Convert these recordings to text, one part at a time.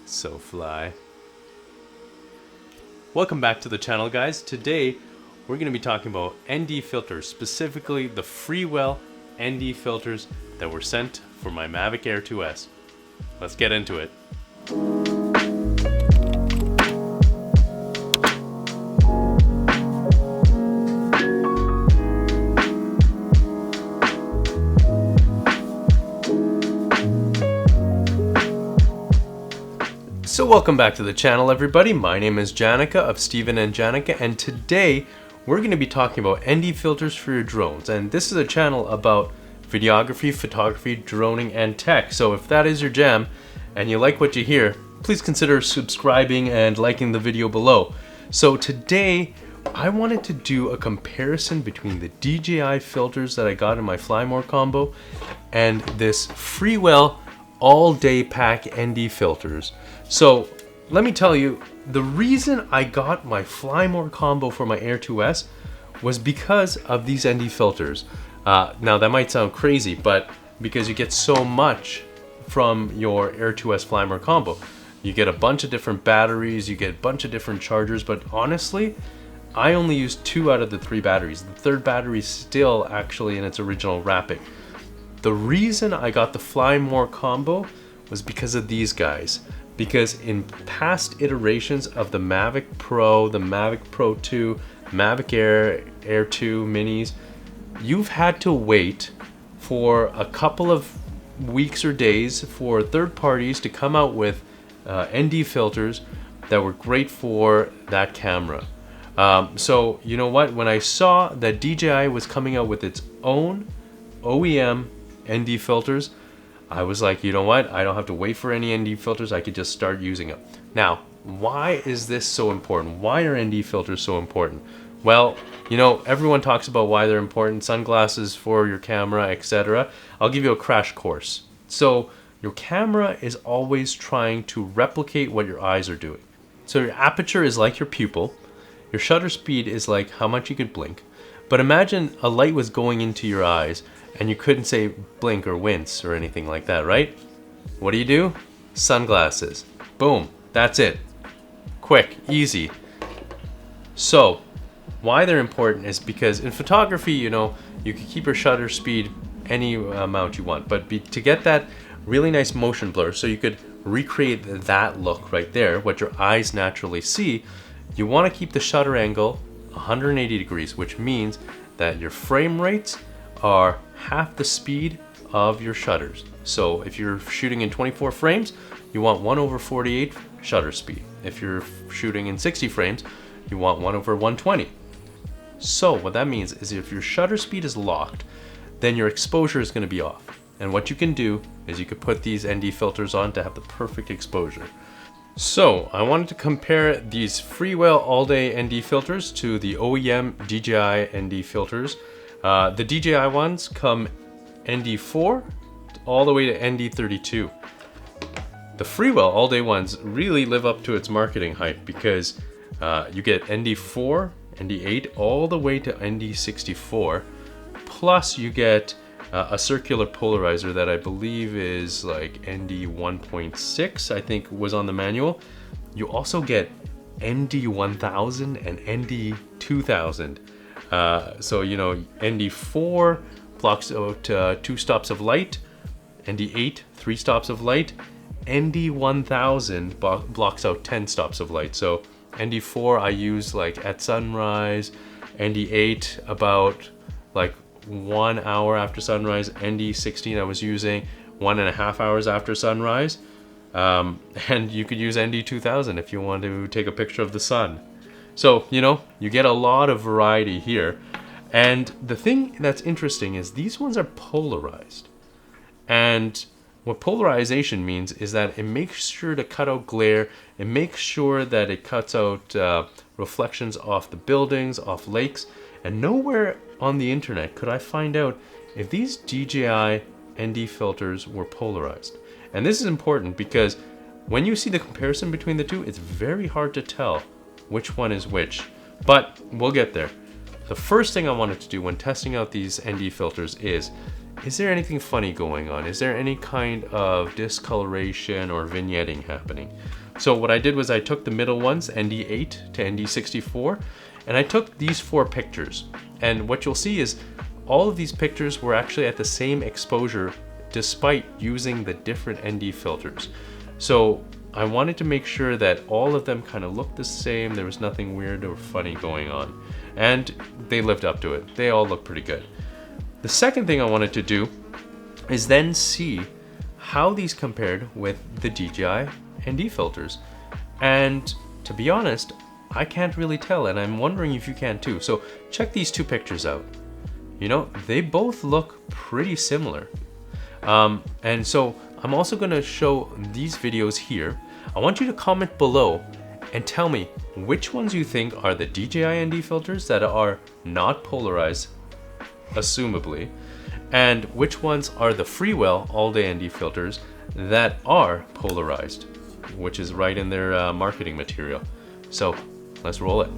So fly. Welcome back to the channel, guys. Today we're going to be talking about ND filters, specifically the Freewell ND filters that were sent for my Mavic Air2S. Let's get into it. So welcome back to the channel, everybody. My name is Janaka of Steven and Janaka, and today we're going to be talking about ND filters for your drones. And this is a channel about videography, photography, droning, and tech. So if that is your jam and you like what you hear, please consider subscribing and liking the video below. So today I wanted to do a comparison between the DJI filters that I got in my Fly More combo and this Freewell all-day pack ND filters. So let me tell you, the reason I got my Fly More combo for my Air2S was because of these ND filters. Now that might sound crazy, but because you get so much from your Air2S Fly More combo. You get a bunch of different batteries, you get a bunch of different chargers, but honestly, I only used 2 out of the 3 batteries. The third battery is still actually in its original wrapping. The reason I got the Fly More combo was because of these guys. Because in past iterations of the Mavic Pro, the Mavic Pro 2, Mavic Air, Air 2 minis, you've had to wait for a couple of weeks or days for third parties to come out with ND filters that were great for that camera. So you know what, when I saw that DJI was coming out with its own OEM ND filters, I was like, you know what, I don't have to wait for any ND filters, I could just start using them. Now, why is this so important? Why are ND filters so important? Well, you know, everyone talks about why they're important, sunglasses for your camera, etc. I'll give you a crash course. So your camera is always trying to replicate what your eyes are doing. So your aperture is like your pupil, your shutter speed is like how much you could blink. But imagine a light was going into your eyes and you couldn't say blink or wince or anything like that, right? What do? Sunglasses. Boom, that's it. Quick, easy. So why they're important is because in photography, you know, you can keep your shutter speed any amount you want, but to get that really nice motion blur, so you could recreate that look right there, what your eyes naturally see, you want to keep the shutter angle 180 degrees, which means that your frame rates are half the speed of your shutters. So if you're shooting in 24 frames, you want 1/48 shutter speed. If you're shooting in 60 frames, you want 1/120. So what that means is if your shutter speed is locked, then your exposure is going to be off. And what you can do is you could put these ND filters on to have the perfect exposure. So I wanted to compare these Freewell all-day ND filters to the OEM DJI ND filters. The DJI ones come ND4 all the way to ND32. The Freewell all-day ones really live up to its marketing hype because you get ND4, ND8 all the way to ND64, plus you get a circular polarizer that I believe is like ND 1.6, I think was on the manual. You also get ND 1000 and ND 2000. So, you know, ND 4 blocks out 2 stops of light, ND 8, 3 stops of light, ND 1000 blocks out 10 stops of light. So ND 4 I use like at sunrise, ND 8 about like 1 hour after sunrise, ND 16 I was using 1.5 hours after sunrise, and you could use ND 2000 if you want to take a picture of the sun. So, you know, you get a lot of variety here. And the thing that's interesting is these ones are polarized. And what polarization means is that it makes sure to cut out glare, it makes sure that it cuts out reflections off the buildings, off lakes, and nowhere on the internet could I find out if these DJI ND filters were polarized. And this is important because when you see the comparison between the two, it's very hard to tell which one is which, but we'll get there. The first thing I wanted to do when testing out these ND filters is is there anything funny going on? Is there any kind of discoloration or vignetting happening? So what I did was I took the middle ones, ND8 to ND64, and I took these 4 pictures. And what you'll see is all of these pictures were actually at the same exposure despite using the different ND filters. So I wanted to make sure that all of them kind of looked the same. There was nothing weird or funny going on. And they lived up to it. They all look pretty good. The second thing I wanted to do is then see how these compared with the DJI ND filters. And to be honest, I can't really tell, and I'm wondering if you can too. So check these 2 pictures out. You know, they both look pretty similar. And so I'm also gonna show these videos here. I want you to comment below and tell me which ones you think are the DJI ND filters that are not polarized, assumably, and which ones are the Freewell all-day ND filters that are polarized, which is right in their marketing material. So let's roll it.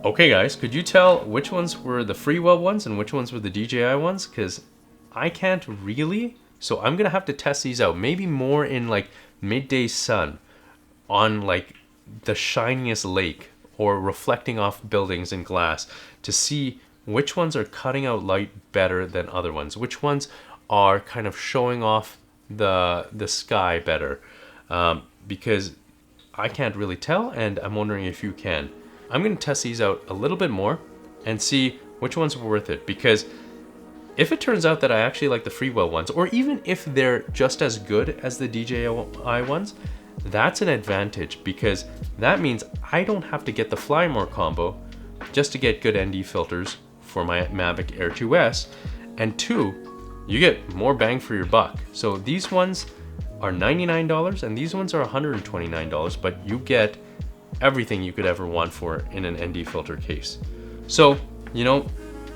Okay guys, could you tell which ones were the Freewell ones and which ones were the DJI ones? Because I can't really, so I'm gonna have to test these out. Maybe more in like midday sun on like the shiniest lake or reflecting off buildings and glass to see which ones are cutting out light better than other ones, which ones are kind of showing off the sky better, because I can't really tell, and I'm wondering if you can. I'm going to test these out a little bit more and see which ones are worth it, because if it turns out that I actually like the Freewell ones, or even if they're just as good as the DJI ones, that's an advantage, because that means I don't have to get the Fly More combo just to get good ND filters for my Mavic Air 2S, and 2, you get more bang for your buck. So these ones are $99 and these ones are $129, but you get everything you could ever want for in an ND filter case. So you know,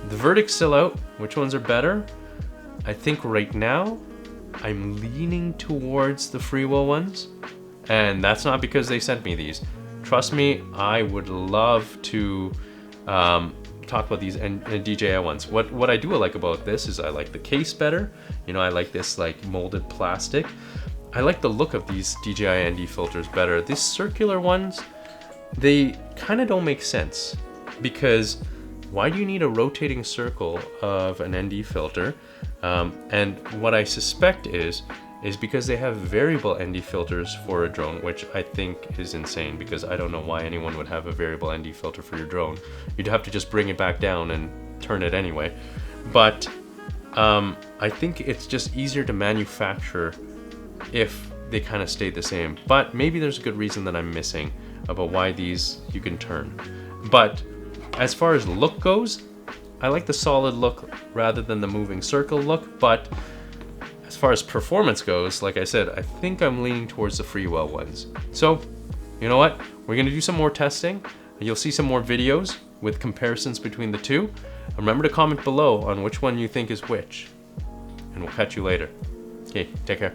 the verdict's still out. Which ones are better? I think right now, I'm leaning towards the Freewell ones. And that's not because they sent me these. Trust me, I would love to talk about these and DJI ones. What I do like about this is I like the case better. You know, I like this like molded plastic. I like the look of these DJI ND filters better. These circular ones, they kind of don't make sense, because why do you need a rotating circle of an ND filter? And what I suspect is because they have variable ND filters for a drone, which I think is insane, because I don't know why anyone would have a variable ND filter for your drone. You'd have to just bring it back down and turn it anyway. But I think it's just easier to manufacture if they kind of stay the same. But maybe there's a good reason that I'm missing about why these you can turn. But as far as look goes, I like the solid look rather than the moving circle look. But as far as performance goes, like I said, I think I'm leaning towards the Freewell ones. So, you know what? We're gonna do some more testing. You'll see some more videos with comparisons between the two. Remember to comment below on which one you think is which. And we'll catch you later. Okay, take care.